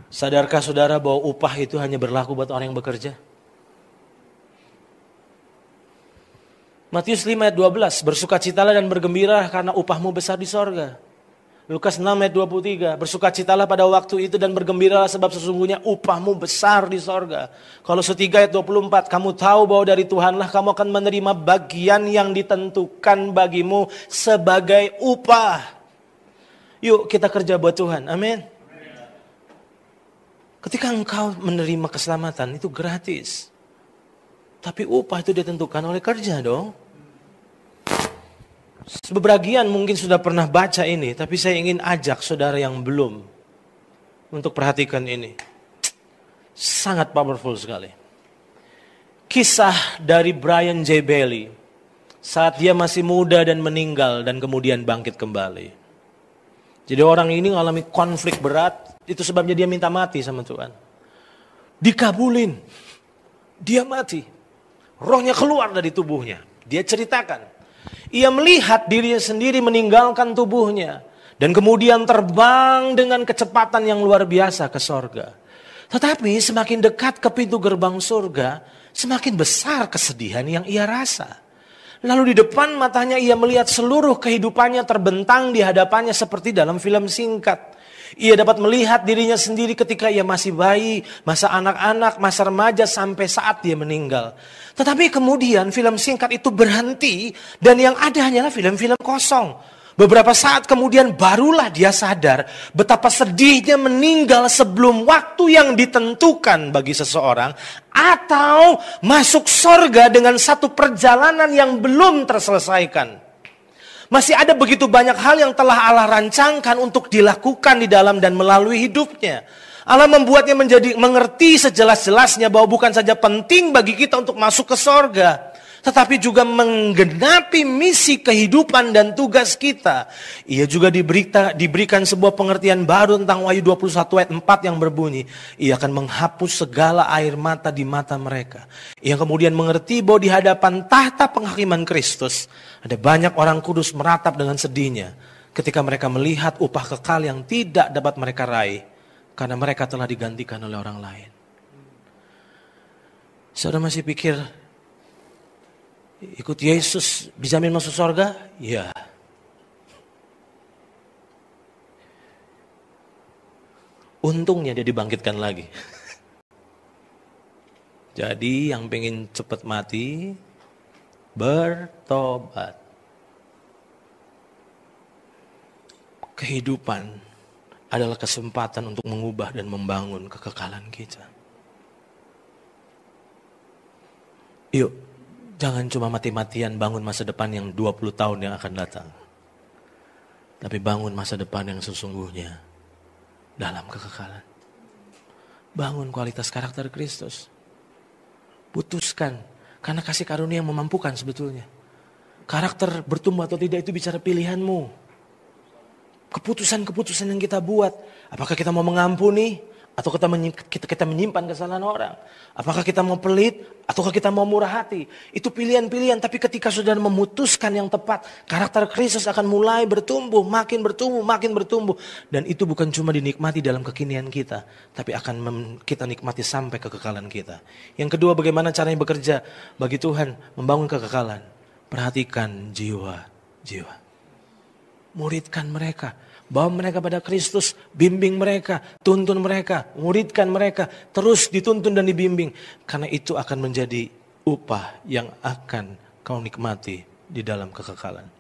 Sadarkah saudara bahwa upah itu hanya berlaku buat orang yang bekerja? Matius 5 ayat 12, bersukacitalah dan bergembira karena upahmu besar di sorga. Lukas 6 ayat 23, bersukacitalah pada waktu itu dan bergembiralah sebab sesungguhnya upahmu besar di sorga. Kolose 3 ayat 24, kamu tahu bahwa dari Tuhanlah kamu akan menerima bagian yang ditentukan bagimu sebagai upah. Yuk kita kerja buat Tuhan, amin. Ketika engkau menerima keselamatan itu gratis. Tapi upah itu ditentukan oleh kerja dong. Sebagian mungkin sudah pernah baca ini, tapi saya ingin ajak saudara yang belum untuk perhatikan ini. Sangat powerful sekali. Kisah dari Brian J. Bailey saat dia masih muda dan meninggal dan kemudian bangkit kembali. Jadi orang ini mengalami konflik berat, itu sebabnya dia minta mati sama Tuhan. Dikabulin, dia mati. Rohnya keluar dari tubuhnya. Dia ceritakan. Ia melihat dirinya sendiri meninggalkan tubuhnya. Dan kemudian terbang dengan kecepatan yang luar biasa ke sorga. Tetapi semakin dekat ke pintu gerbang surga, semakin besar kesedihan yang ia rasa. Lalu di depan matanya ia melihat seluruh kehidupannya terbentang di hadapannya seperti dalam film singkat. Ia dapat melihat dirinya sendiri ketika ia masih bayi, masa anak-anak, masa remaja sampai saat dia meninggal. Tetapi kemudian film singkat itu berhenti dan yang ada hanyalah film-film kosong. Beberapa saat kemudian barulah dia sadar betapa sedihnya meninggal sebelum waktu yang ditentukan bagi seseorang atau masuk sorga dengan satu perjalanan yang belum terselesaikan. Masih ada begitu banyak hal yang telah Allah rancangkan untuk dilakukan di dalam dan melalui hidupnya. Allah membuatnya menjadi mengerti sejelas-jelasnya bahwa bukan saja penting bagi kita untuk masuk ke sorga, tetapi juga menggenapi misi kehidupan dan tugas kita. Ia juga diberikan sebuah pengertian baru tentang Wahyu 21 ayat 4 yang berbunyi, ia akan menghapus segala air mata di mata mereka. Ia kemudian mengerti bahwa di hadapan tahta penghakiman Kristus, ada banyak orang kudus meratap dengan sedihnya ketika mereka melihat upah kekal yang tidak dapat mereka raih karena mereka telah digantikan oleh orang lain. Saudara masih pikir ikut Yesus dijamin masuk surga? Ya. Untungnya dia dibangkitkan lagi. Jadi yang pengen cepat mati, bertobat. Kehidupan adalah kesempatan untuk mengubah dan membangun kekekalan kita. Yuk, jangan cuma mati-matian bangun masa depan yang 20 tahun yang akan datang. Tapi bangun masa depan yang sesungguhnya dalam kekekalan. Bangun kualitas karakter Kristus. Putuskan. Karena kasih karunia yang memampukan sebetulnya. Karakter bertumbuh atau tidak itu bicara pilihanmu. Keputusan-keputusan yang kita buat. Apakah kita mau mengampuni? Atau kita menyimpan kesalahan orang? Apakah kita mau pelit? Ataukah kita mau murah hati? Itu pilihan-pilihan. Tapi ketika saudara memutuskan yang tepat, karakter Kristus akan mulai bertumbuh. Makin bertumbuh, makin bertumbuh. Dan itu bukan cuma dinikmati dalam kekinian kita. Tapi akan kita nikmati sampai kekekalan kita. Yang kedua, bagaimana caranya bekerja bagi Tuhan membangun kekekalan. Perhatikan jiwa-jiwa. Muridkan mereka. Bawa mereka pada Kristus, bimbing mereka, tuntun mereka, muridkan mereka, terus dituntun dan dibimbing. Karena itu akan menjadi upah yang akan kau nikmati di dalam kekekalan.